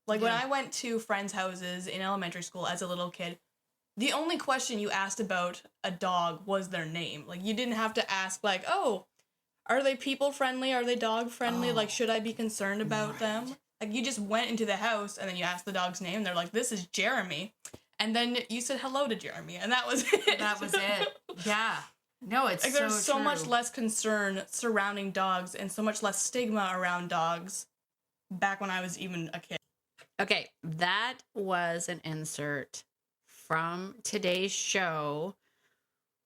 Like when I went to friends' houses in elementary school as a little kid, the only question you asked about a dog was their name. Like you didn't have to ask like, oh, are they people friendly? Are they dog friendly? Like, should I be concerned about them? Like you just went into the house and then you asked the dog's name. They're like, this is Jeremy. And then you said hello to Jeremy. And that was it. That was it. Yeah. No, it's like so there's so true. much less concern surrounding dogs and so much less stigma around dogs back when I was even a kid. Okay, that was an insert from today's show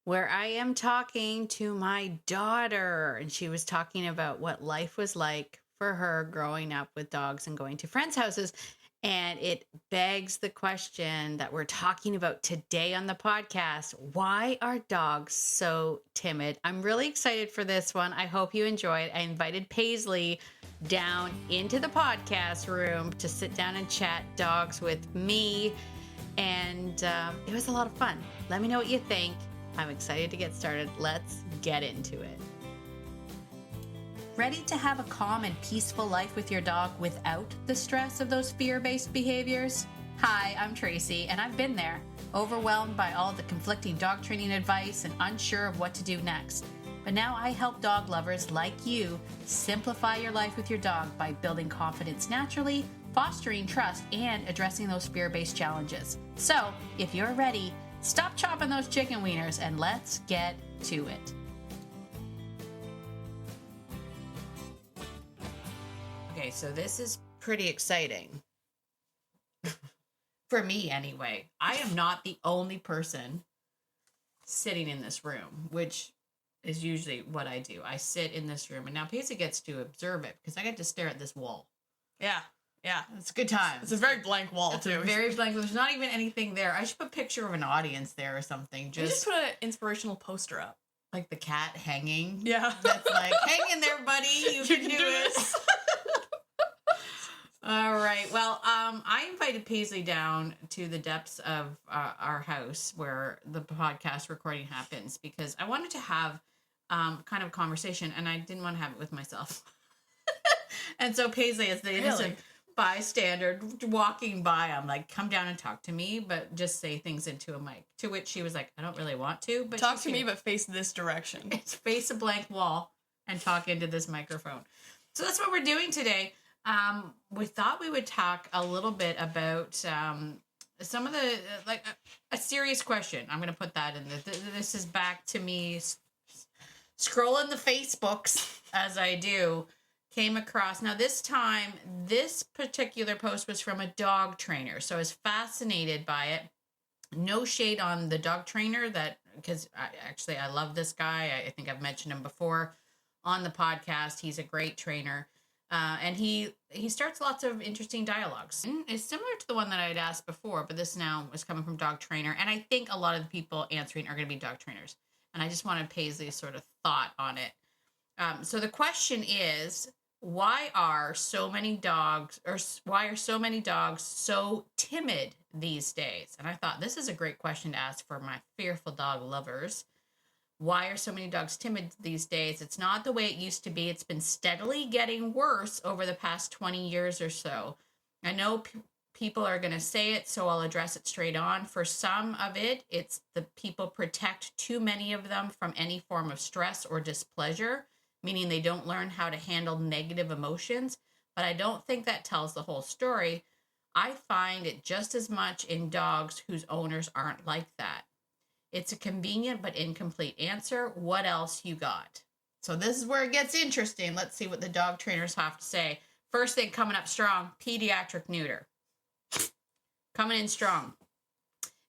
where I am talking to my daughter, and she was talking about what life was like for her growing up with dogs and going to friends' houses. And it begs the question that we're talking about today on the podcast. Why are dogs so timid? I'm really excited for this one. I hope you enjoy it. I invited Paisley down into the podcast room to sit down and chat dogs with me. And it was a lot of fun. Let me know what you think. I'm excited to get started. Let's get into it. Ready to have a calm and peaceful life with your dog without the stress of those fear-based behaviors? Hi, I'm Tracy, and I've been there, overwhelmed by all the conflicting dog training advice and unsure of what to do next. But now I help dog lovers like you simplify your life with your dog by building confidence naturally, fostering trust, and addressing those fear-based challenges. So, if you're ready, stop chopping those chicken wieners and let's get to it. Okay, so this is pretty exciting. For me, anyway. I am not the only person sitting in this room, which is usually what I do. I sit in this room, and now Paisley gets to observe it because I get to stare at this wall. Yeah. It's a good time. It's a very blank wall, too. Very blank. There's not even anything there. I should put a picture of an audience there or something. Just put an inspirational poster up. Like the cat hanging. Yeah. That's like, hang in there, buddy. You can do this. All right. Well, I invited Paisley down to the depths of our house where the podcast recording happens because I wanted to have kind of a conversation, and I didn't want to have it with myself. And so Paisley is the innocent bystander walking by. I'm like, come down and talk to me, but just say things into a mic. To which she was like, I don't really want to. But talk to me, but face this direction. It's face a blank wall and talk into this microphone. So that's what we're doing today. We thought we would talk a little bit about some of the, like, a serious question. I'm going to put that in. This is back to me scrolling the Facebooks as I do. Came across. Now this time, this particular post was from a dog trainer. So I was fascinated by it. No shade on the dog trainer because I love this guy. I think I've mentioned him before on the podcast. He's a great trainer. And he starts lots of interesting dialogues. And it's similar to the one that I had asked before, but this now is coming from dog trainer. And I think a lot of the people answering are going to be dog trainers. And I just wanted Paisley's sort of thought on it. So the question is, why are so many dogs so timid these days? And I thought this is a great question to ask for my fearful dog lovers. Why are so many dogs timid these days? It's not the way it used to be. It's been steadily getting worse over the past 20 years or so. I know people are going to say it, so I'll address it straight on. For some of it, it's the people protect too many of them from any form of stress or displeasure, meaning they don't learn how to handle negative emotions. But I don't think that tells the whole story. I find it just as much in dogs whose owners aren't like that. It's a convenient but incomplete answer. What else you got? So this is where it gets interesting. Let's see what the dog trainers have to say. First thing coming up strong, pediatric neuter. Coming in strong.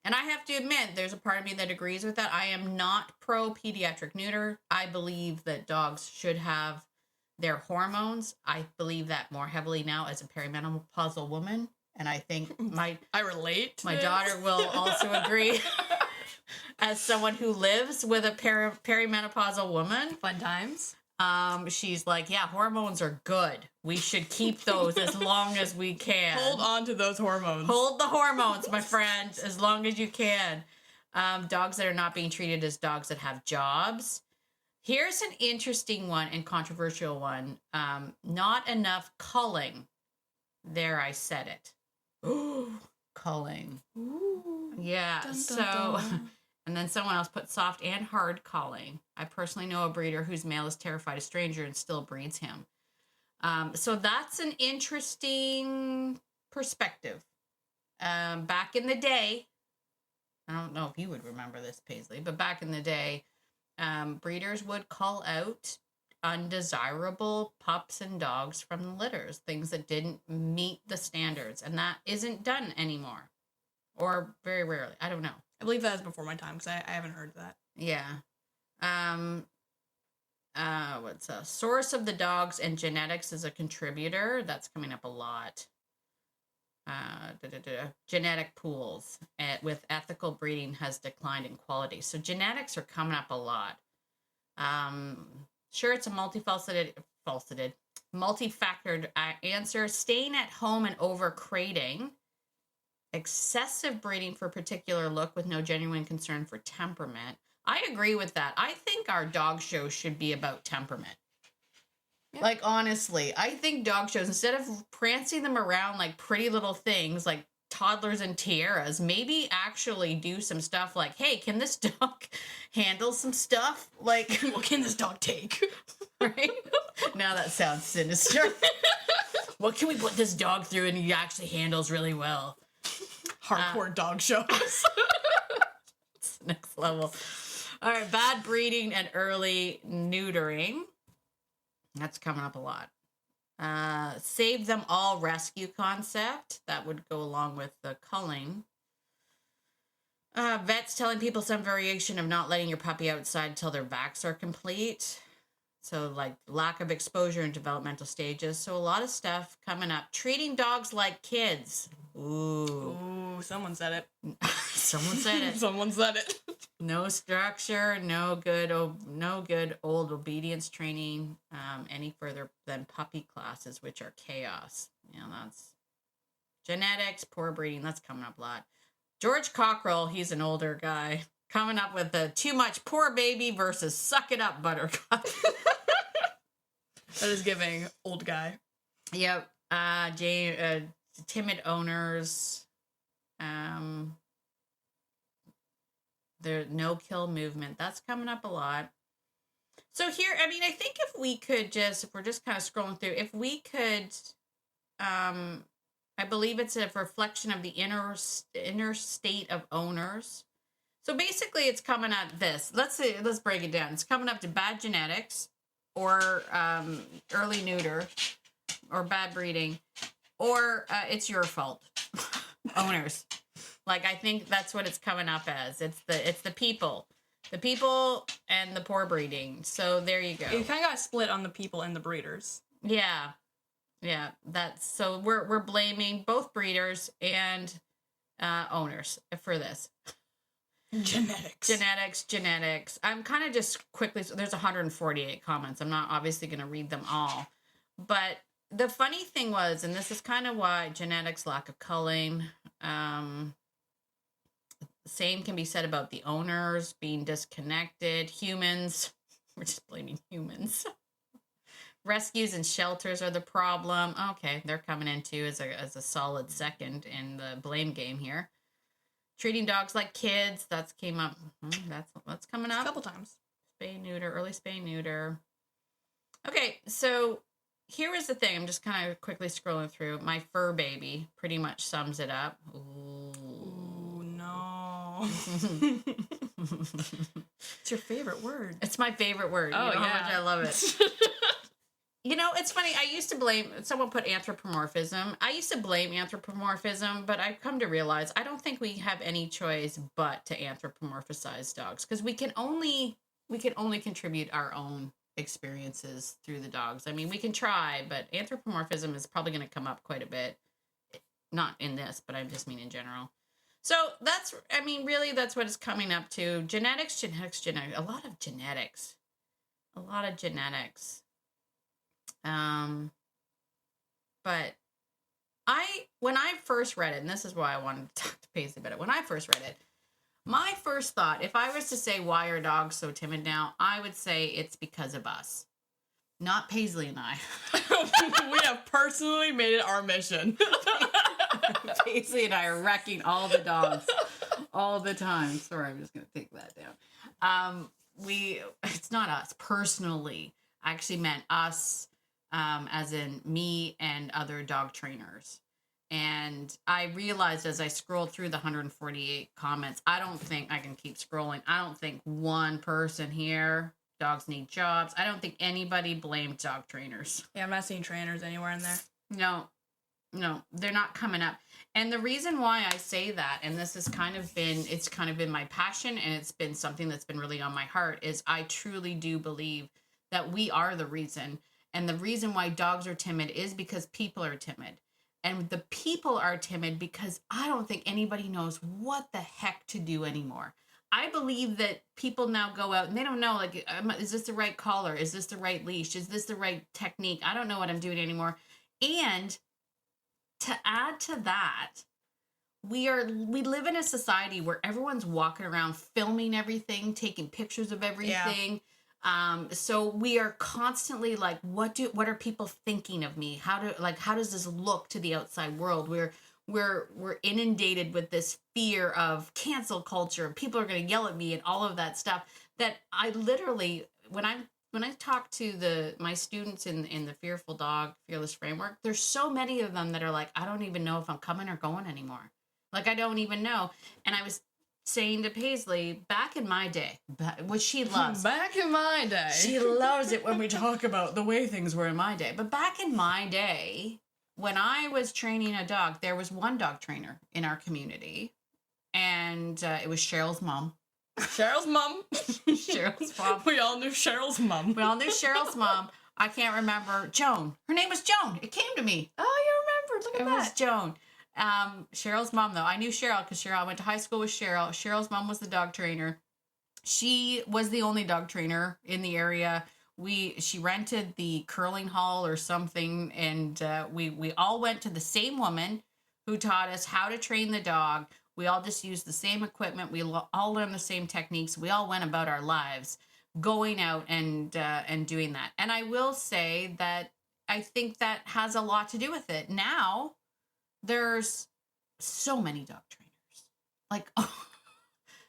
And I have to admit, there's a part of me that agrees with that. I am not pro pediatric neuter. I believe that dogs should have their hormones. I believe that more heavily now as a perimenopausal woman. And I think I relate. My daughter will also agree. As someone who lives with a perimenopausal woman. Fun times. She's like, yeah, hormones are good. We should keep those as long as we can. Hold on to those hormones. Hold the hormones, my friend, as long as you can. Dogs that are not being treated as dogs that have jobs. Here's an interesting one and controversial one. Not enough culling. There, I said it. Culling. Ooh. Yeah. Dun, dun, So, dun. and then someone else put soft and hard culling. I personally know a breeder whose male is terrified of stranger and still breeds him. So that's an interesting perspective. Back in the day, I don't know if you would remember this, Paisley, but back in the day, breeders would call out undesirable pups and dogs from the litters, things that didn't meet the standards, and that isn't done anymore, or very rarely. I don't know. I believe that was before my time, because I haven't heard that. Yeah. What's a source of the dogs and genetics is a contributor. That's coming up a lot. Genetic pools with ethical breeding has declined in quality. So genetics are coming up a lot. Sure, it's a multifactored answer. Staying at home and over-crating. Excessive breeding for particular look with no genuine concern for temperament. I agree with that. I think our dog shows should be about temperament. Yeah. Like, honestly, I think dog shows, instead of prancing them around like pretty little things, like toddlers and tiaras, maybe actually do some stuff like, hey, can this dog handle some stuff? Like, what can this dog take? Right? Now that sounds sinister. What can we put this dog through and he actually handles really well? Hardcore dog shows. It's next level. All right, bad breeding and early neutering. That's coming up a lot. Save them all rescue concept. That would go along with the culling. Vets telling people some variation of not letting your puppy outside until their vacs are complete. So, like, lack of exposure in developmental stages. So, a lot of stuff coming up. Treating dogs like kids. Ooh, someone said it. Someone said it. Someone said it. No structure, no good old obedience training, any further than puppy classes, which are chaos. You know, that's genetics, poor breeding. That's coming up a lot. George Cockrell, he's an older guy, coming up with the too much poor baby versus suck it up, buttercup. That is giving old guy. Yep. Timid owners. There's no kill movement. That's coming up a lot. So here, I mean, I think if we're just kind of scrolling through, if we could, I believe it's a reflection of the inner state of owners. So basically it's coming at this. Let's break it down. It's coming up to bad genetics or early neuter or bad breeding, or it's your fault. Owners. Like, I think that's what it's coming up as. It's the people and the poor breeding. So there you go. You kind of got split on the people and the breeders. Yeah. That's so we're blaming both breeders and owners for this. Genetics. I'm kind of just quickly. So there's 148 comments. I'm not obviously going to read them all, but the funny thing was, and this is kind of why genetics, lack of culling. Same can be said about the owners being disconnected. Humans, we're just blaming humans. Rescues and shelters are the problem. Okay, they're coming in too as a solid second in the blame game here. Treating dogs like kids, that's came up. That's coming up a couple times. Spay neuter, early spay neuter. Okay, so here is the thing. I'm just kind of quickly scrolling through. My fur baby pretty much sums it up. Ooh, no. It's your favorite word. It's my favorite word. Oh, you know yeah. how much I love it. You know, it's funny. I used to blame, someone put anthropomorphism. I used to blame anthropomorphism, but I've come to realize I don't think we have any choice but to anthropomorphize dogs, because we can only contribute our own experiences through the dogs. I mean, we can try, but anthropomorphism is probably going to come up quite a bit. Not in this, but I just mean in general. So really that's what it's coming up to. Genetics. A lot of genetics. But when I first read it, and this is why I wanted to talk to Paisley about it. When I first read it, my first thought, if I was to say, why are dogs so timid now? I would say it's because of us. Not Paisley and I. We have personally made it our mission. Paisley and I are wrecking all the dogs all the time. Sorry, I'm just going to take that down. It's not us personally. I actually meant us, as in me and other dog trainers. And I realized as I scrolled through the 148 comments, I don't think I can keep scrolling. I don't think one person here, dogs need jobs. I don't think anybody blamed dog trainers. Yeah, I'm not seeing trainers anywhere in there. No, they're not coming up. And the reason why I say that, and this has it's kind of been my passion, and it's been something that's been really on my heart, is I truly do believe that we are the reason. And the reason why dogs are timid is because people are timid. And the people are timid because I don't think anybody knows what the heck to do anymore. I believe that people now go out and they don't know, like, is this the right collar? Is this the right leash? Is this the right technique? I don't know what I'm doing anymore. And to add to that, we live in a society where everyone's walking around filming everything, taking pictures of everything. Yeah. So we are constantly like, what are people thinking of me? How does this look to the outside world? We're inundated with this fear of cancel culture. People are going to yell at me and all of that stuff, that I literally, when I talk to my students in the Fearful Dog Fearless Framework, there's so many of them that are like, I don't even know if I'm coming or going anymore. Like, I don't even know. And I was saying to Paisley, back in my day, which she loves. Back in my day. She loves it when we talk about the way things were in my day. But back in my day, when I was training a dog, there was one dog trainer in our community. And it was Cheryl's mom. Cheryl's mom. Cheryl's mom. We all knew Cheryl's mom. Cheryl's mom. I can't remember. Joan. Her name was Joan. It came to me. Oh, you remember. Look at that. It was Joan. Cheryl's mom, though. I knew Cheryl because I went to high school with Cheryl. Cheryl's mom was the dog trainer. She was the only dog trainer in the area. She rented the curling hall or something, and we all went to the same woman who taught us how to train the dog. We all just used the same equipment. We all learned the same techniques. We all went about our lives going out and doing that. And I will say that I think that has a lot to do with it. Now, there's so many dog trainers. Like,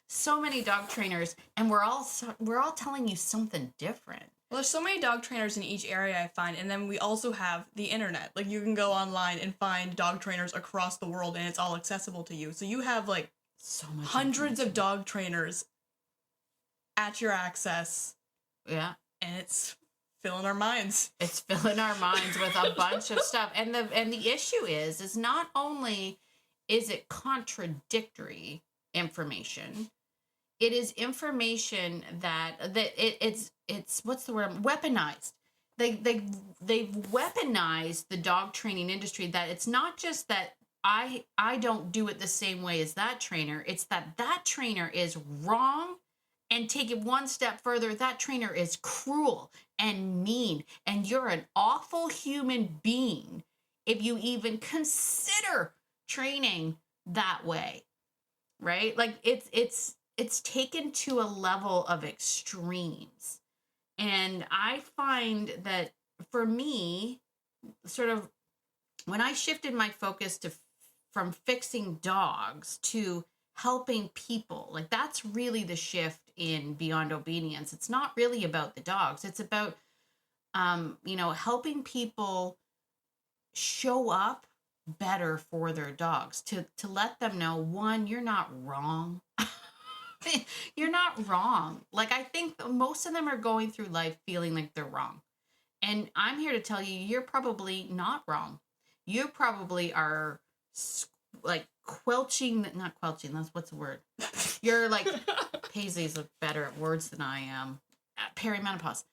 so many dog trainers. And we're all telling you something different. Well, there's so many dog trainers in each area, I find. And then we also have the internet. Like, you can go online and find dog trainers across the world, and it's all accessible to you. So you have, like, so much hundreds of dog trainers at your access. Yeah. And it's filling our minds. It's filling our minds with a bunch of stuff. And the issue is not only is it contradictory information, it is information that it's what's the word? Weaponized. They've weaponized the dog training industry, that it's not just that I don't do it the same way as that trainer. It's that trainer is wrong, and take it one step further, that trainer is cruel and mean, and you're an awful human being if you even consider training that way, right? Like, it's taken to a level of extremes. And I find that for me, sort of when I shifted my focus from fixing dogs to helping people, like, that's really the shift in Beyond Obedience. It's not really about the dogs. It's about, helping people show up better for their dogs, to let them know, one, you're not wrong. You're not wrong. Like, I think most of them are going through life feeling like they're wrong. And I'm here to tell you, you're probably not wrong. You probably are like not quelching. What's the word? You're like, Paisley's better at words than I am. Perimenopause.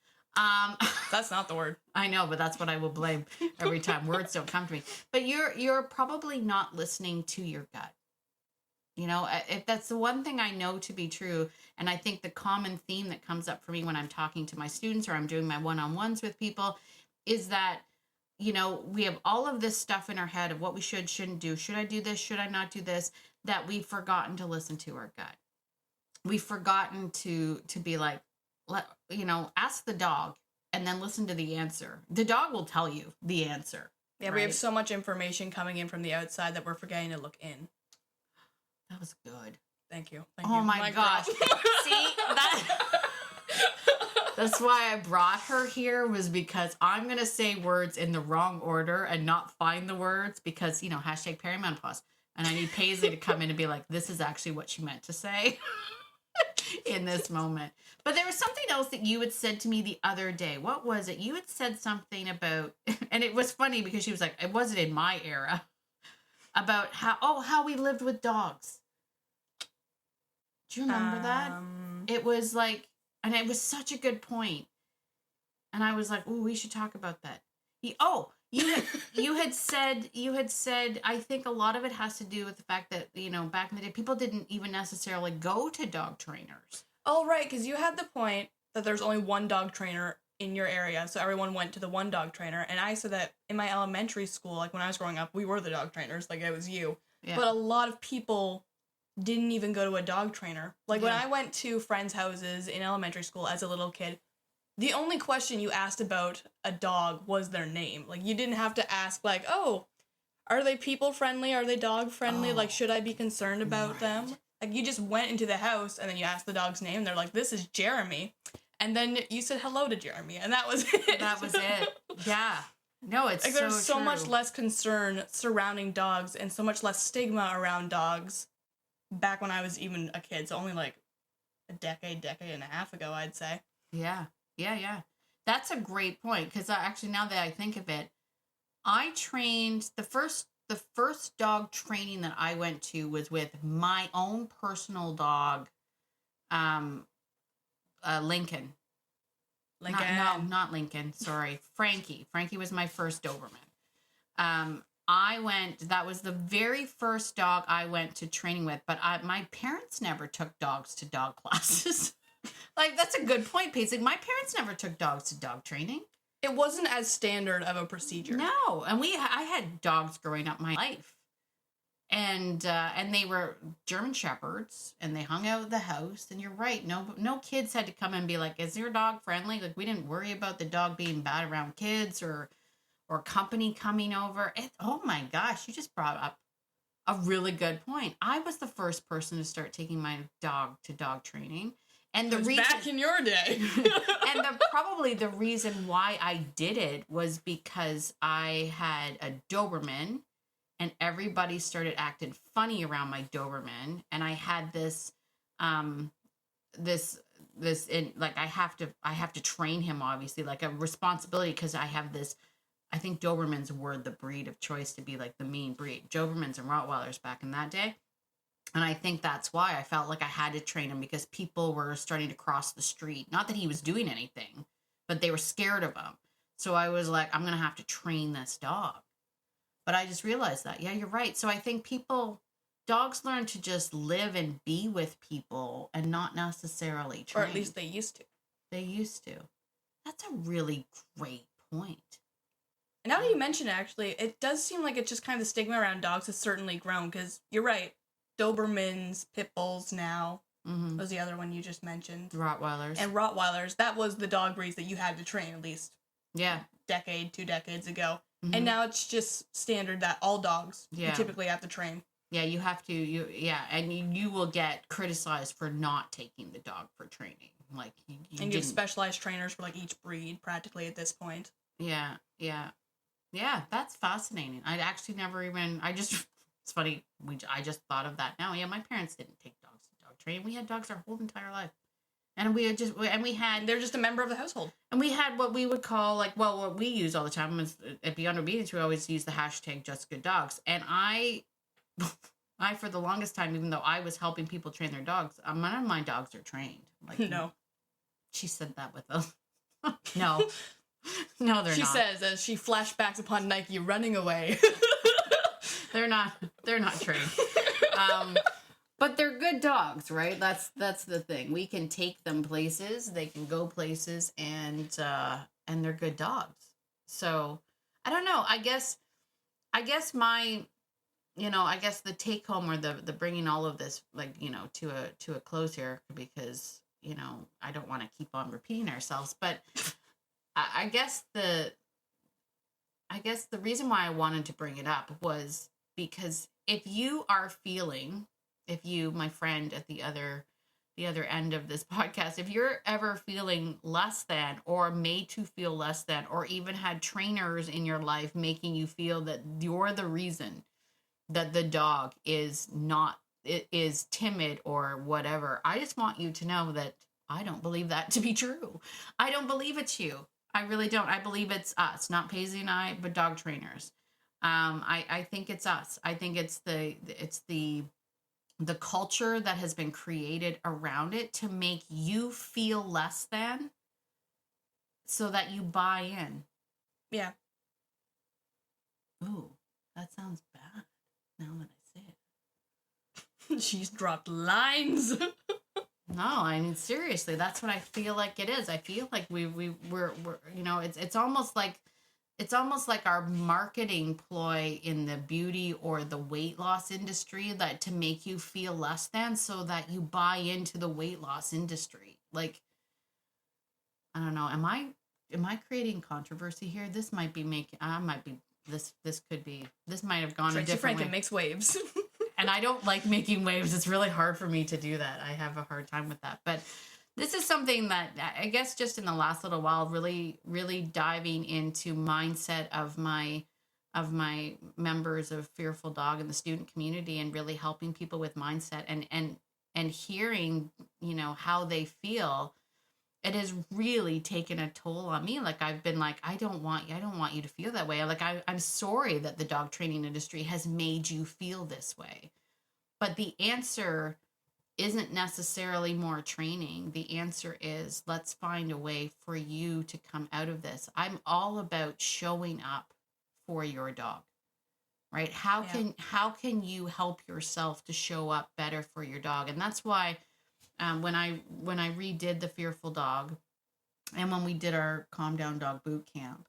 That's not the word. I know, but that's what I will blame every time words don't come to me. But you're probably not listening to your gut. If that's the one thing I know to be true, and I think the common theme that comes up for me when I'm talking to my students or I'm doing my one-on-ones with people is that, we have all of this stuff in our head of what we shouldn't do. Should I do this? Should I not do this? That we've forgotten to listen to our gut. We've forgotten to be like, ask the dog and then listen to the answer. The dog will tell you the answer. Yeah, we have so much information coming in from the outside that we're forgetting to look in. That was good. Thank you. Thank oh you. my gosh. See, that's why I brought her here, was because I'm going to say words in the wrong order and not find the words because, you know, hashtag perimenopause. And I need Paisley to come in and be like, this is actually what she meant to say in this moment. But there was something else that you had said to me the other day. What was it? You had said something about, and it was funny because she was like, it wasn't in my era, about how we lived with dogs. Do you remember that? It was like, and it was such a good point. And I was like, oh, we should talk about that. You had said, I think a lot of it has to do with the fact that, you know, back in the day, people didn't even necessarily go to dog trainers. Oh, right, because you had the point that there's only one dog trainer in your area, so everyone went to the one dog trainer. And I said that in my elementary school, like when I was growing up, we were the dog trainers, like it was you. Yeah. But a lot of people didn't even go to a dog trainer. Like when I went to friends' houses in elementary school as a little kid, the only question you asked about a dog was their name. Like you didn't have to ask like, oh, are they people friendly? Are they dog friendly? Like, should I be concerned about them? Like you just went into the house and then you asked the dog's name. They're like, this is Jeremy. And then you said hello to Jeremy. And that was it. That was it. Yeah. No, it's like there's so much less concern surrounding dogs and so much less stigma around dogs back when I was even a kid. So only like a decade and a half ago, I'd say. Yeah. Yeah. That's a great point. Because actually, now that I think of it, I trained the first dog training that I went to was with my own personal dog, Lincoln. Not Lincoln. Sorry, Frankie. Frankie was my first Doberman. That was the very first dog I went to training with, but my parents never took dogs to dog classes. Like, that's a good point, Paisley. My parents never took dogs to dog training. It wasn't as standard of a procedure. No, and I had dogs growing up my life. And they were German Shepherds, and they hung out at the house. And you're right, no kids had to come and be like, "Is your dog friendly?" Like we didn't worry about the dog being bad around kids or company coming over. Oh my gosh, you just brought up a really good point. I was the first person to start taking my dog to dog training, and the reason back in your day, and probably the reason why I did it was because I had a Doberman. And everybody started acting funny around my Doberman, and I had this in like I have to train him, obviously, like a responsibility, because I have this. I think Dobermans were the breed of choice to be like the mean breed, Dobermans and Rottweilers back in that day, and I think that's why I felt like I had to train him, because people were starting to cross the street. Not that he was doing anything, but they were scared of him. So I was like, I'm gonna have to train this dog. But I just realized that. Yeah, you're right. So I think dogs learn to just live and be with people and not necessarily train. Or at least they used to. They used to. That's a really great point. And now that you mention it, actually, it does seem like it's just kind of the stigma around dogs has certainly grown, because you're right. Dobermans, Pit Bulls now was the other one you just mentioned. Rottweilers. And Rottweilers. That was the dog breeds that you had to train at least. Yeah. Two decades ago. Mm-hmm. And now it's just standard that all dogs you typically have to train. Yeah, you have to. And you will get criticized for not taking the dog for training. Like you have specialized trainers for like each breed practically at this point. Yeah. That's fascinating. I'd actually never even. It's funny. I just thought of that now. Yeah, my parents didn't take dogs to dog training. We had dogs our whole entire life. And they're just a member of the household. And we had what we would call, what we use all the time is at Beyond Obedience, we always use the hashtag Just Good Dogs. And I, for the longest time, even though I was helping people train their dogs, none of my dogs are trained. Like, no. She said that with a, no, they're not. She says as she flashbacks upon Nike running away. They're not trained. But they're good dogs, right? That's the thing. We can take them places, they can go places, and they're good dogs. So I don't know. I guess my, I guess the take home or the bringing all of this to a close here, because I don't want to keep on repeating ourselves, but I guess I guess the reason why I wanted to bring it up was because if you are feeling, if you, my friend at the other end of this podcast, if you're ever feeling less than or made to feel less than, or even had trainers in your life making you feel that you're the reason that the dog is not, it is timid or whatever, I just want you to know that I don't believe that to be true. I don't believe it's you. I really don't. I believe it's us, not Paisley and I, but dog trainers. I think it's us. I think it's the culture that has been created around it to make you feel less than, so that you buy in. Yeah. Ooh, that sounds bad now that I say it. She's dropped lines. No, I mean, seriously, that's what I feel like it is. I feel like we're you know, it's almost like our marketing ploy in the beauty or the weight loss industry, that to make you feel less than so that you buy into the weight loss industry. Like, I don't know, am I creating controversy here? This might be making, I might be, this might have gone a Tracy different way. Franken makes waves. And I don't like making waves. It's really hard for me to do that. I have a hard time with that. But this is something that I guess just in the last little while, really, really diving into mindset of my members of Fearful Dog and the student community, and really helping people with mindset and hearing, you know, how they feel. It has really taken a toll on me. Like, I've been like, I don't want you to feel that way. Like, I'm sorry that the dog training industry has made you feel this way. But the answer isn't necessarily more training. The answer is, let's find a way for you to come out of this. I'm all about showing up for your dog, right? How can you help yourself to show up better for your dog? And that's why when I redid the Fearful Dog, and when we did our Calm Down Dog boot camp,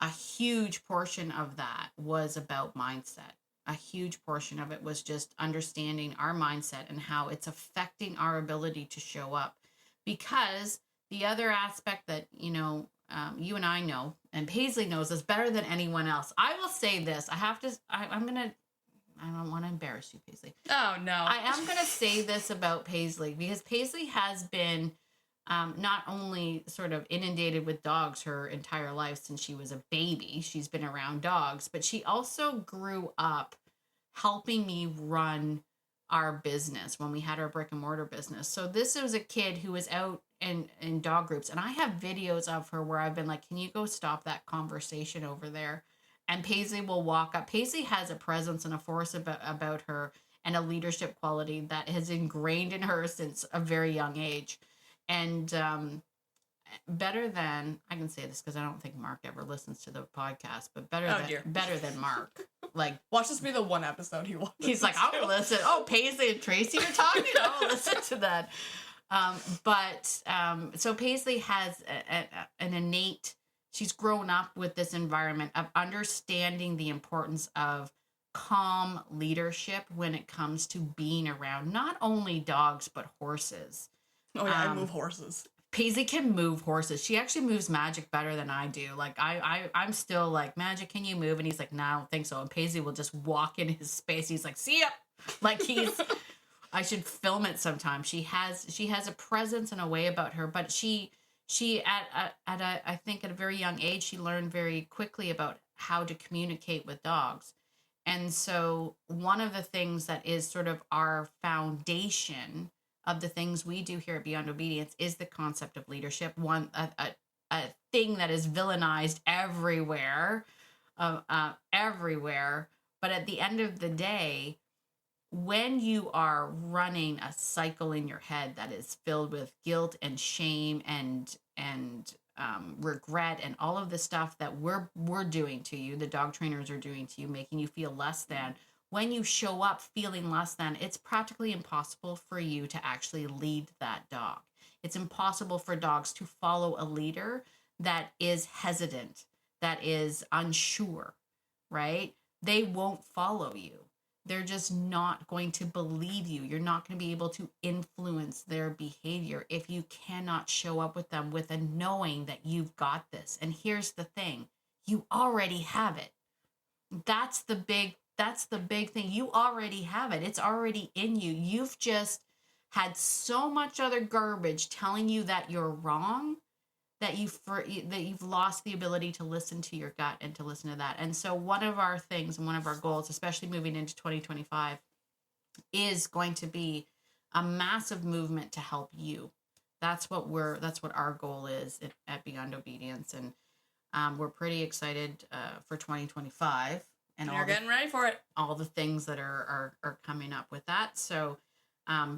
a huge portion of that was about mindset. A huge portion of it was just understanding our mindset and how it's affecting our ability to show up. Because the other aspect that, you know, you and I know, and Paisley knows this better than anyone else. I will say this. I don't want to embarrass you, Paisley. Oh, no. I am going to say this about Paisley, because Paisley has been not only sort of inundated with dogs her entire life since she was a baby. She's been around dogs, but she also grew up helping me run our business when we had our brick and mortar business. So this was a kid who was out in dog groups, and I have videos of her where I've been like, can you go stop that conversation over there? And Paisley will walk up. Paisley has a presence and a force about her, and a leadership quality that has ingrained in her since a very young age. And better than, I can say this because I don't think Mark ever listens to the podcast, but better than Mark. Like, watch this be the one episode he watches. He's like, I'll listen. Oh, Paisley and Tracy are talking? I'll listen to that. So Paisley has an innate, she's grown up with this environment of understanding the importance of calm leadership when it comes to being around not only dogs, but horses. Oh, yeah, I move horses. Paisley can move horses. She actually moves Magic better than I do. Like, I'm still like, Magic, can you move? And he's like, no, I don't think so. And Paisley will just walk in his space. He's like, see ya. Like, I should film it sometime. She has a presence and a way about her, but she I think at a very young age, she learned very quickly about how to communicate with dogs. And so one of the things that is sort of our foundation of the things we do here at Beyond Obedience is the concept of leadership. A thing that is villainized everywhere. But at the end of the day, when you are running a cycle in your head that is filled with guilt and shame and regret and all of the stuff that we're doing to you, the dog trainers are doing to you, making you feel less than, when you show up feeling less than, it's practically impossible for you to actually lead that dog. It's impossible for dogs to follow a leader that is hesitant, that is unsure, right? They won't follow you. They're just not going to believe you. You're not going to be able to influence their behavior if you cannot show up with them with a knowing that you've got this. And here's the thing. you already have it. That's the big thing. You already have it. It's already in you. You've just had so much other garbage telling you that you're wrong that you've lost the ability to listen to your gut and to listen to that. And so one of our things and one of our goals, especially moving into 2025, is going to be a massive movement to help you. That's what our goal is at Beyond Obedience. And we're pretty excited for 2025. And you're getting ready for it. All the things that are coming up with that. So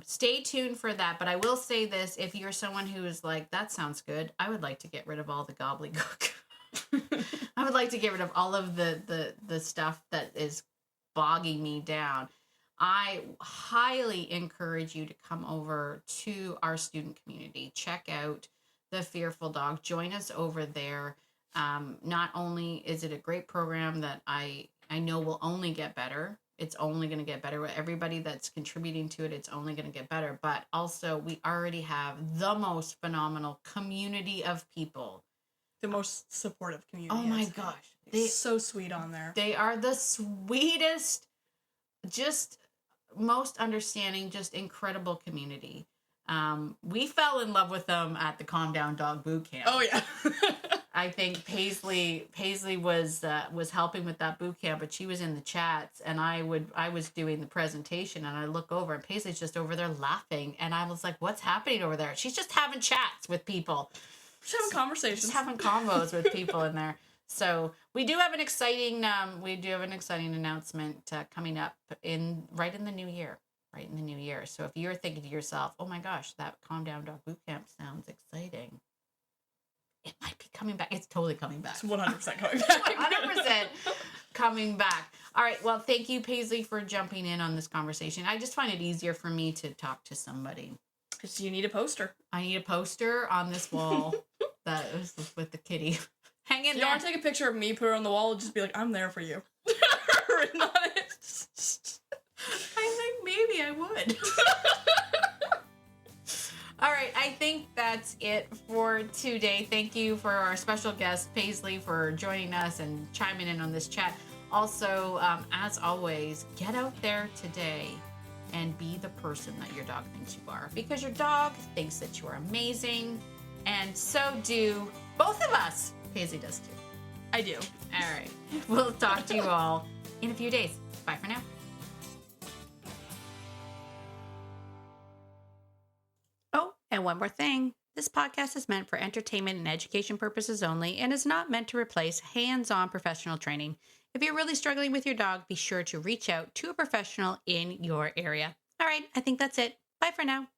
stay tuned for that. But I will say this, if you're someone who is like, that sounds good, I would like to get rid of all the gobbledygook. I would like to get rid of all of the stuff that is bogging me down. I highly encourage you to come over to our student community. Check out the Fearful Dog. Join us over there. Not only is it a great program that I know will only get better. It's only going to get better. Everybody that's contributing to it, it's only going to get better. But also, we already have the most phenomenal community of people. The most supportive community. Oh my gosh. They're so sweet on there. They are the sweetest, just most understanding, just incredible community. We fell in love with them at the Calm Down Dog Boot Camp. Oh yeah. I think Paisley was helping with that boot camp, but she was in the chats, and I was doing the presentation, and I look over, and Paisley's just over there laughing, and I was like, "What's happening over there?" She's just having chats with people, just having conversations, just having convos with people in there. So we do have an exciting announcement coming up right in the new year. So if you're thinking to yourself, "Oh my gosh, that Calm Down Dog Boot Camp sounds exciting," it might be coming back. It's totally coming back. It's 100% coming back. 100% coming back. All right. Well, thank you, Paisley, for jumping in on this conversation. I just find it easier for me to talk to somebody. Because you need a poster. I need a poster on this wall that is with the kitty. Hang in there. You want to take a picture of me, put it on the wall, and just be like, "I'm there for you." Written on it. I think maybe I would. All right, I think that's it for today. Thank you for our special guest, Paisley, for joining us and chiming in on this chat. Also, as always, get out there today and be the person that your dog thinks you are. Because your dog thinks that you are amazing, and so do both of us. Paisley does too. I do. All right, we'll talk to you all in a few days. Bye for now. And one more thing, this podcast is meant for entertainment and education purposes only and is not meant to replace hands-on professional training. If you're really struggling with your dog, be sure to reach out to a professional in your area. All right, I think that's it. Bye for now.